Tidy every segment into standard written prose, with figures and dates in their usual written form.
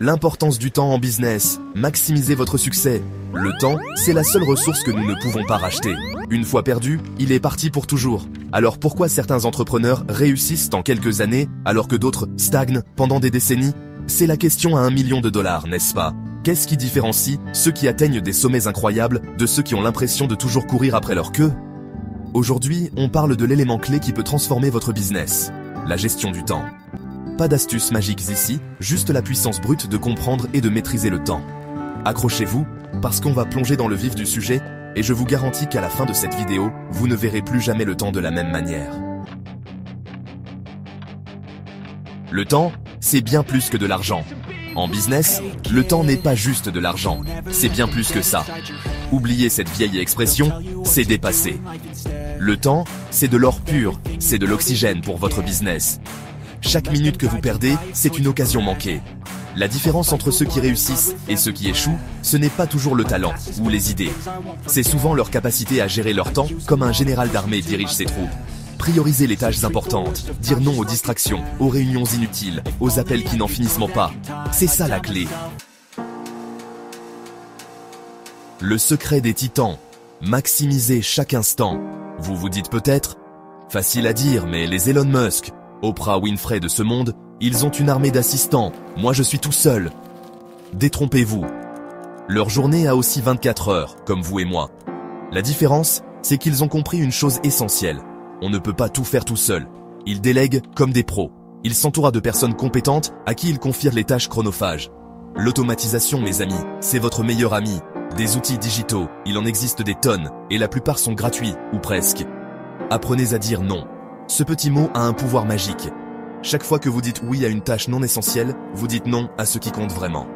L'importance du temps en business, maximisez votre succès. Le temps, c'est la seule ressource que nous ne pouvons pas racheter. Une fois perdu, il est parti pour toujours. Alors pourquoi certains entrepreneurs réussissent en quelques années, alors que d'autres stagnent pendant des décennies? C'est la question à $1 million, n'est-ce pas? Qu'est-ce qui différencie ceux qui atteignent des sommets incroyables de ceux qui ont l'impression de toujours courir après leur queue? Aujourd'hui, on parle de l'élément clé qui peut transformer votre business, la gestion du temps. Pas d'astuces magiques ici, juste la puissance brute de comprendre et de maîtriser le temps. Accrochez-vous, parce qu'on va plonger dans le vif du sujet, et je vous garantis qu'à la fin de cette vidéo, vous ne verrez plus jamais le temps de la même manière. Le temps, c'est bien plus que de l'argent. En business, le temps n'est pas juste de l'argent, c'est bien plus que ça. Oubliez cette vieille expression, c'est dépassé. Le temps, c'est de l'or pur, c'est de l'oxygène pour votre business. Chaque minute que vous perdez, c'est une occasion manquée. La différence entre ceux qui réussissent et ceux qui échouent, ce n'est pas toujours le talent ou les idées. C'est souvent leur capacité à gérer leur temps comme un général d'armée dirige ses troupes. Prioriser les tâches importantes, dire non aux distractions, aux réunions inutiles, aux appels qui n'en finissent pas. C'est ça la clé. Le secret des titans, maximiser chaque instant. Vous vous dites peut-être, facile à dire, mais les Elon Musk, Oprah Winfrey de ce monde, ils ont une armée d'assistants, moi je suis tout seul. Détrompez-vous. Leur journée a aussi 24 heures, comme vous et moi. La différence, c'est qu'ils ont compris une chose essentielle. On ne peut pas tout faire tout seul. Ils délèguent comme des pros. Ils s'entourent de personnes compétentes à qui ils confient les tâches chronophages. L'automatisation, mes amis, c'est votre meilleur ami. Des outils digitaux, il en existe des tonnes, et la plupart sont gratuits, ou presque. Apprenez à dire non. Ce petit mot a un pouvoir magique. Chaque fois que vous dites oui à une tâche non essentielle, vous dites non à ce qui compte vraiment.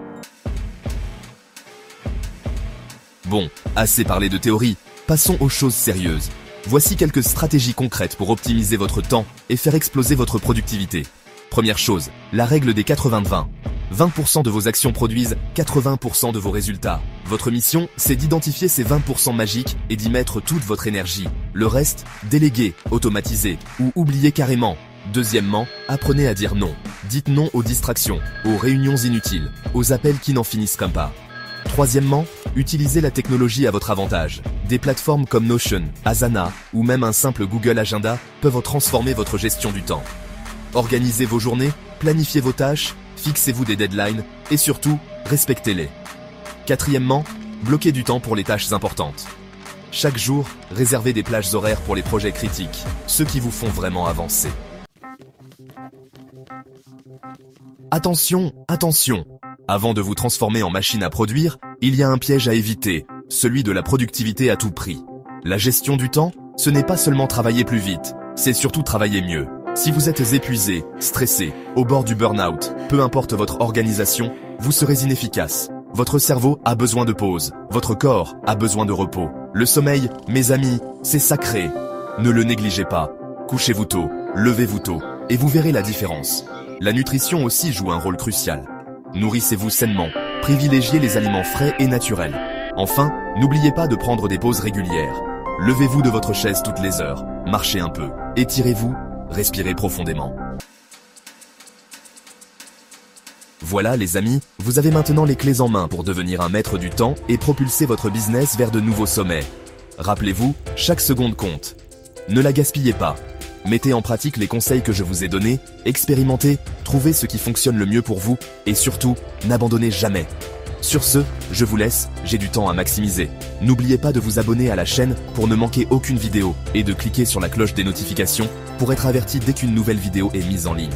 Bon, assez parlé de théorie, passons aux choses sérieuses. Voici quelques stratégies concrètes pour optimiser votre temps et faire exploser votre productivité. Première chose, la règle des 80-20. 20% de vos actions produisent 80% de vos résultats. Votre mission, c'est d'identifier ces 20% magiques et d'y mettre toute votre énergie. Le reste, déléguez, automatisez ou oubliez carrément. Deuxièmement, apprenez à dire non. Dites non aux distractions, aux réunions inutiles, aux appels qui n'en finissent pas. Troisièmement, utilisez la technologie à votre avantage. Des plateformes comme Notion, Asana ou même un simple Google Agenda peuvent transformer votre gestion du temps. Organisez vos journées, planifiez vos tâches, fixez-vous des deadlines et surtout, respectez-les. Quatrièmement, bloquez du temps pour les tâches importantes. Chaque jour, réservez des plages horaires pour les projets critiques, ceux qui vous font vraiment avancer. Attention, attention! Avant de vous transformer en machine à produire, il y a un piège à éviter, celui de la productivité à tout prix. La gestion du temps, ce n'est pas seulement travailler plus vite, c'est surtout travailler mieux. Si vous êtes épuisé, stressé, au bord du burn-out, peu importe votre organisation, vous serez inefficace. Votre cerveau a besoin de pause, votre corps a besoin de repos. Le sommeil, mes amis, c'est sacré. Ne le négligez pas. Couchez-vous tôt, levez-vous tôt, et vous verrez la différence. La nutrition aussi joue un rôle crucial. Nourrissez-vous sainement, privilégiez les aliments frais et naturels. Enfin, n'oubliez pas de prendre des pauses régulières. Levez-vous de votre chaise toutes les heures, marchez un peu, étirez-vous, respirez profondément. Voilà les amis, vous avez maintenant les clés en main pour devenir un maître du temps et propulser votre business vers de nouveaux sommets. Rappelez-vous, chaque seconde compte. Ne la gaspillez pas. Mettez en pratique les conseils que je vous ai donnés, expérimentez, trouvez ce qui fonctionne le mieux pour vous et surtout, n'abandonnez jamais. Sur ce, je vous laisse, j'ai du temps à maximiser. N'oubliez pas de vous abonner à la chaîne pour ne manquer aucune vidéo et de cliquer sur la cloche des notifications pour être averti dès qu'une nouvelle vidéo est mise en ligne.